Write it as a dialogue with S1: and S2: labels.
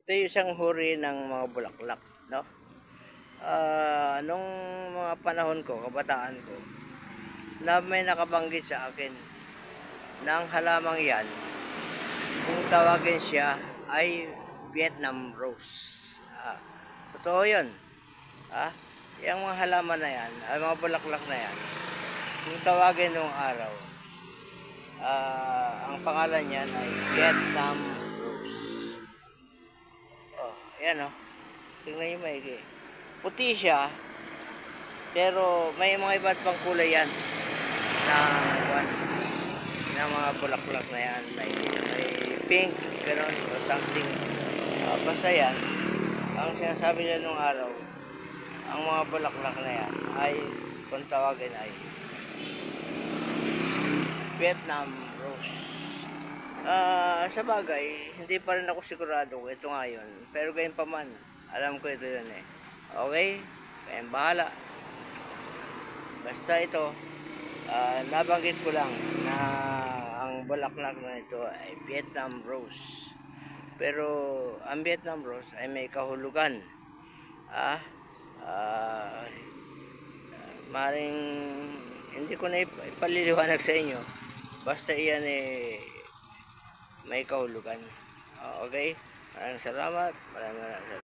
S1: Ito yung isang huri ng mga bulaklak, no? Nung mga panahon ko, kabataan ko, na may nakabanggit sa akin ng halamang yan, kung tawagin siya ay Vietnam Rose. Totoo yun. Yung mga halaman na yan, ay mga bulaklak na yan, kung tawagin nung araw, ang pangalan niyan ay Vietnam Rose. Ayan o. Tingnan nyo maigi. Puti siya, pero may mga iba't pang kulay yan na mga bulaklak na yan. May pink, gano'n, o something. Basta yan, ang sinasabi nila nung araw, ang mga bulaklak na yan ay, kung tawagin ay Vietnam Rose. Sa bagay, hindi pa rin ako sigurado kung ito nga yun. Pero gayon pa man, alam ko ito yun eh. Okay? Kayang bahala. Basta ito, nabanggit ko lang na ang bulaklak na ito ay Vietnam Rose. Pero ang Vietnam Rose ay may kahulugan. Maring hindi ko na ipaliliwanag sa inyo. Basta iyan eh may kahulugan. Okay? Maraming salamat. Maraming salamat.